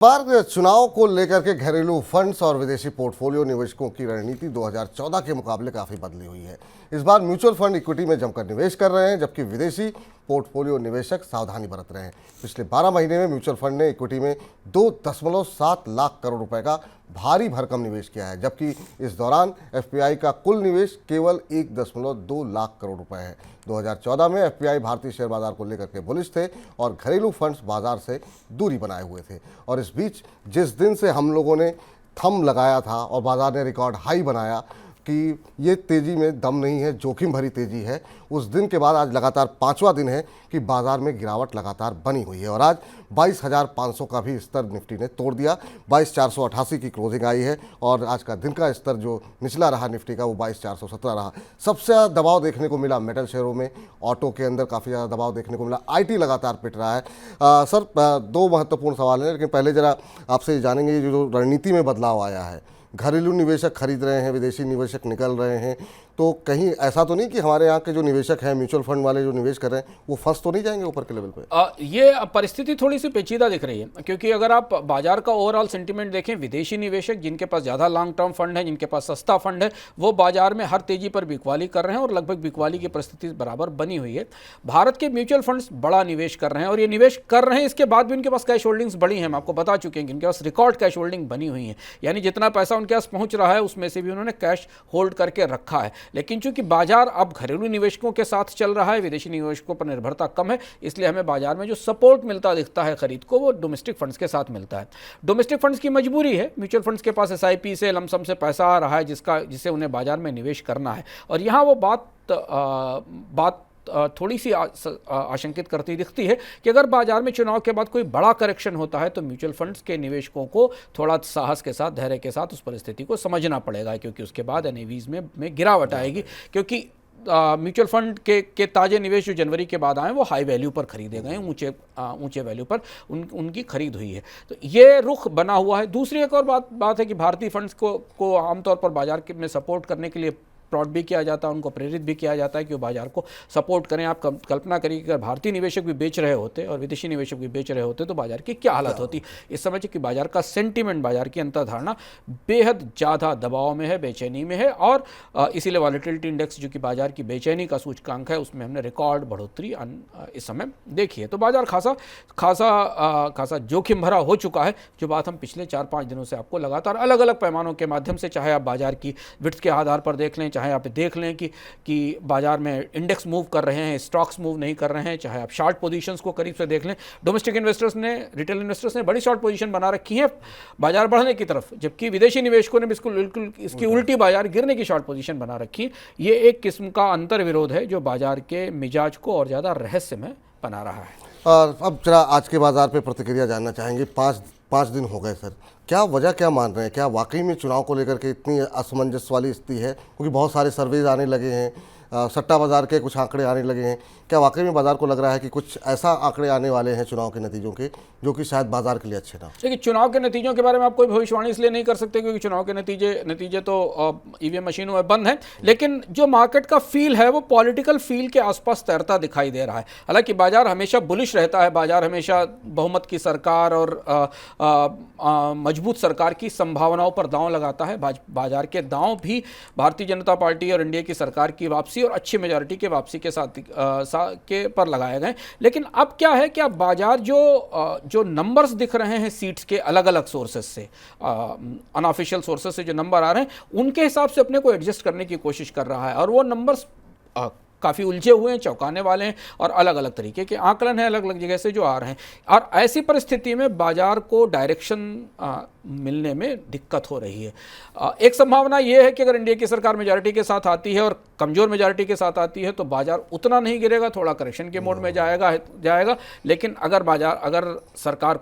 बार चुनाव को लेकर के घरेलू फंड्स और विदेशी पोर्टफोलियो निवेशकों की रणनीति 2014 के मुकाबले काफ़ी बदली हुई है। इस बार म्यूचुअल फंड इक्विटी में जमकर निवेश कर रहे हैं, जबकि विदेशी पोर्टफोलियो निवेशक सावधानी बरत रहे हैं। पिछले 12 महीने में म्यूचुअल फंड ने इक्विटी में 2.7 लाख करोड़ रुपए का भारी भरकम निवेश किया है, जबकि इस दौरान एफपीआई का कुल निवेश केवल 1.2 लाख करोड़ रुपए है। 2014 में एफपीआई भारतीय शेयर बाजार को लेकर के बुलिश थे और घरेलू फंड्स बाजार से दूरी बनाए हुए थे। और इस बीच जिस दिन से हम लोगों ने थंब लगाया था और बाजार ने रिकॉर्ड हाई बनाया कि ये तेज़ी में दम नहीं है, जोखिम भरी तेज़ी है, उस दिन के बाद आज लगातार 5वां दिन है कि बाजार में गिरावट लगातार बनी हुई है। और आज 22,500 का भी स्तर निफ्टी ने तोड़ दिया। 22,488 की क्लोजिंग आई है और आज का दिन का स्तर जो निचला रहा निफ्टी का वो 22,417 रहा। सबसे ज़्यादा दबाव देखने को मिला मेटल शेयरों में, ऑटो के अंदर काफ़ी ज़्यादा दबाव देखने को मिला, आईटी लगातार पिट रहा है। सर, दो महत्वपूर्ण सवाल हैं, लेकिन पहले ज़रा आपसे जानेंगे ये जो रणनीति में बदलाव आया है, घरेलू निवेशक खरीद रहे हैं, विदेशी निवेशक निकल रहे हैं, तो कहीं ऐसा तो नहीं कि हमारे यहाँ के जो निवेशक हैं, म्यूचुअल फंड वाले जो निवेश कर रहे हैं, वो फंस तो नहीं जाएंगे ऊपर के लेवल पे? ये परिस्थिति थोड़ी सी पेचीदा दिख रही है, क्योंकि अगर आप बाजार का ओवरऑल सेंटीमेंट देखें, विदेशी निवेशक जिनके पास ज़्यादा लॉन्ग टर्म फंड है, जिनके पास सस्ता फंड है, वो बाजार में हर तेजी पर बिकवाली कर रहे हैं और लगभग बिकवाली की परिस्थिति बराबर बनी हुई है। भारत के म्यूचुअल फंड्स बड़ा निवेश कर रहे हैं और ये निवेश कर रहे हैं, इसके बाद भी उनके पास कैश होल्डिंग्स बड़ी हैं। हम आपको बता चुके हैं कि उनके पास रिकॉर्ड कैश होल्डिंग बनी हुई है, यानी जितना पैसा उनके पास पहुंच रहा है उसमें से भी उन्होंने कैश होल्ड करके रखा है। लेकिन चूंकि बाजार अब घरेलू निवेशकों के साथ चल रहा है, विदेशी निवेशकों पर निर्भरता कम है, इसलिए हमें बाजार में जो सपोर्ट मिलता दिखता है खरीद को, वो डोमेस्टिक फंड्स के साथ मिलता है। डोमेस्टिक फंड्स की मजबूरी है, म्यूचुअल फंड्स के पास एसआईपी से लमसम से पैसा आ रहा है जिसे उन्हें बाजार में निवेश करना है। और यहाँ वो बात थोड़ी सी आशंकित करती दिखती है कि अगर बाजार में चुनाव के बाद कोई बड़ा करेक्शन होता है तो म्यूचुअल फंड्स के निवेशकों को थोड़ा साहस के साथ, धैर्य के साथ उस परिस्थिति को समझना पड़ेगा, क्योंकि उसके बाद एनएवीज में गिरावट आएगी। क्योंकि म्यूचुअल फंड के ताजे निवेश जो जनवरी के बाद आए वो हाई वैल्यू पर खरीदे गए, ऊंचे वैल्यू पर उनकी खरीद हुई है, तो ये रुख बना हुआ है। दूसरी एक और बात है कि भारतीय फंड्स को आमतौर पर बाजार में सपोर्ट करने के लिए प्लॉट भी किया जाता है, उनको प्रेरित भी किया जाता है कि वो बाजार को सपोर्ट करें। आप कल्पना करिए कि अगर भारतीय निवेशक भी बेच रहे होते और विदेशी निवेशक भी बेच रहे होते तो बाजार की क्या हालत होती। इस समय कि बाजार का सेंटीमेंट, बाजार की अंतर्धारणा बेहद ज़्यादा दबाव में है, बेचैनी में है, और इसीलिए वॉलेटिलिटी इंडेक्स जो कि बाजार की बेचैनी का सूचकांक है, उसमें हमने रिकॉर्ड बढ़ोतरी इस समय देखी है। तो बाजार खासा जोखिम भरा हो चुका है, जो बात हम पिछले 4-5 दिनों से आपको लगातार अलग अलग पैमानों के माध्यम से, चाहे आप बाजार की विड्थ के आधार पर देख लें, चाहे आप देख लें कि बाजार में इंडेक्स मूव कर रहे हैं, स्टॉक्स मूव नहीं कर रहे हैं, चाहे आप शॉर्ट पोजीशंस को करीब से देख लें, डोमेस्टिक इन्वेस्टर्स ने, रिटेल इन्वेस्टर्स ने बड़ी शॉर्ट पोजीशन बना रखी है बाजार बढ़ने की तरफ, जबकि विदेशी निवेशकों ने बिल्कुल इसकी उल्टी बाजार गिरने की शॉर्ट पोजीशन बना रखी है। ये एक किस्म का अंतर विरोध है जो बाजार के मिजाज को और ज़्यादा रहस्यमय बना रहा है। और अब जरा आज के बाजार पे प्रतिक्रिया जानना चाहेंगे। 5 दिन हो गए सर, क्या वजह क्या मान रहे हैं? क्या वाकई में चुनाव को लेकर के इतनी असमंजस वाली स्थिति है? क्योंकि बहुत सारे सर्वेज आने लगे हैं, सट्टा बाजार के कुछ आंकड़े आने लगे हैं। क्या वाकई में बाजार को लग रहा है कि कुछ ऐसा आंकड़े आने वाले हैं चुनाव के नतीजों के जो कि शायद बाजार के लिए अच्छे ना? देखिए, चुनाव के नतीजों के बारे में आप कोई भविष्यवाणी इसलिए नहीं कर सकते क्योंकि चुनाव के नतीजे तो ईवीएम मशीनों में बंद हैं, लेकिन जो मार्केट का फील है वो पॉलिटिकल फील के आसपास तैरता दिखाई दे रहा है। हालांकि बाजार हमेशा बुलिश रहता है, बाजार हमेशा बहुमत की सरकार और मजबूत सरकार की संभावनाओं पर दांव लगाता है। बाजार के दांव भी भारतीय जनता पार्टी और एनडीए की सरकार की वापसी और अच्छी मेजॉरिटी के वापसी के साथ के पर लगाए गए। लेकिन अब क्या है कि अब बाजार जो नंबर्स दिख रहे हैं सीट्स के अलग अलग सोर्सेस से, अनऑफिशियल सोर्सेस से जो नंबर आ रहे हैं, उनके हिसाब से अपने को एडजस्ट करने की कोशिश कर रहा है, और वो नंबर्स काफ़ी उलझे हुए हैं, चौंकाने वाले हैं, और अलग अलग तरीके के आंकलन हैं अलग अलग जगह से जो आ रहे हैं। और ऐसी परिस्थिति में बाजार को डायरेक्शन मिलने में दिक्कत हो रही है। एक संभावना ये है कि अगर इंडिया की सरकार मेजॉरिटी के साथ आती है और कमज़ोर मेजॉरिटी के साथ आती है तो बाजार उतना नहीं गिरेगा, थोड़ा करेक्शन के मोड में जाएगा। लेकिन अगर सरकार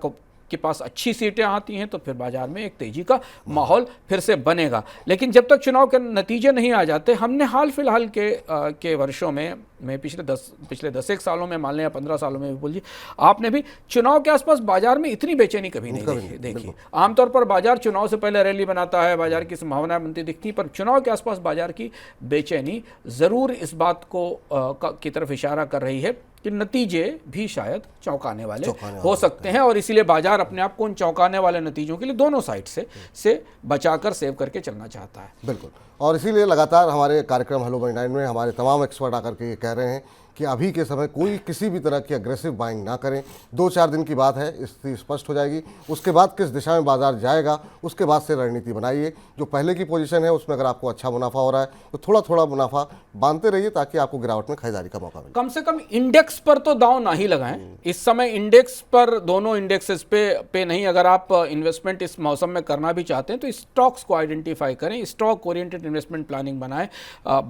के पास अच्छी सीटें आती हैं तो फिर बाजार में एक तेजी का माहौल फिर से बनेगा। लेकिन जब तक चुनाव के नतीजे नहीं आ जाते, हमने हाल फिलहाल के वर्षों में पिछले 10 सालों में मान लें या 15 सालों में भी बोलिए, आपने भी चुनाव के आसपास बाजार में इतनी बेचैनी कभी नहीं देखी। आमतौर पर बाजार चुनाव से पहले रैली बनाता है, बाजार की संभावनाएं बनती दिखती, पर चुनाव के आसपास बाजार की बेचैनी ज़रूर इस बात की तरफ इशारा कर रही है कि कि नतीजे भी शायद चौंकाने वाले हो सकते हैं, और इसीलिए बाजार अपने आप को उन चौंकाने वाले नतीजों के लिए दोनों साइड से बचाकर सेव करके चलना चाहता है। बिल्कुल, और इसीलिए लगातार हमारे कार्यक्रम हेलो मनी 9 में हमारे तमाम एक्सपर्ट आकर के ये कह रहे हैं कि अभी के समय कोई किसी भी तरह की अग्रेसिव बाइंग ना करें। 2-4 दिन की बात है, स्थिति स्पष्ट हो जाएगी। उसके बाद किस दिशा में बाजार जाएगा, उसके बाद से रणनीति बनाइए। जो पहले की पोजीशन है उसमें अगर आपको अच्छा मुनाफा हो रहा है तो थोड़ा थोड़ा मुनाफा बांधते रहिए ताकि आपको गिरावट में खरीदारी का मौका मिले। कम से कम इंडेक्स पर तो दांव ना ही लगाएं इस समय। इंडेक्स पर, दोनों इंडेक्सेस पे नहीं, अगर आप इन्वेस्टमेंट इस मौसम में करना भी चाहते हैं तो स्टॉक्स को आइडेंटिफाई करें, स्टॉक ओरिएंटेड इन्वेस्टमेंट प्लानिंग बनाएं।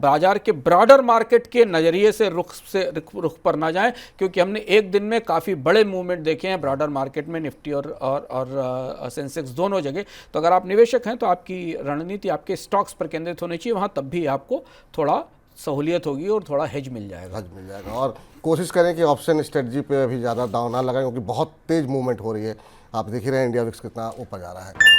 बाजार के ब्रॉडर मार्केट के नजरिए से रुख पर ना जाएं, क्योंकि हमने एक दिन में काफ़ी बड़े मूवमेंट देखे हैं ब्रॉडर मार्केट में, निफ्टी और सेंसेक्स दोनों जगह। तो अगर आप निवेशक हैं तो आपकी रणनीति आपके स्टॉक्स पर केंद्रित होनी चाहिए, वहाँ तब भी आपको थोड़ा सहूलियत होगी और थोड़ा हेज मिल जाएगा। और कोशिश करें कि ऑप्शन स्ट्रेटजी पे अभी ज़्यादा दांव ना लगाएं, क्योंकि बहुत तेज़ मूवमेंट हो रही है। आप देख ही रहे हैं इंडिया विक्स कितना ऊपर जा रहा है।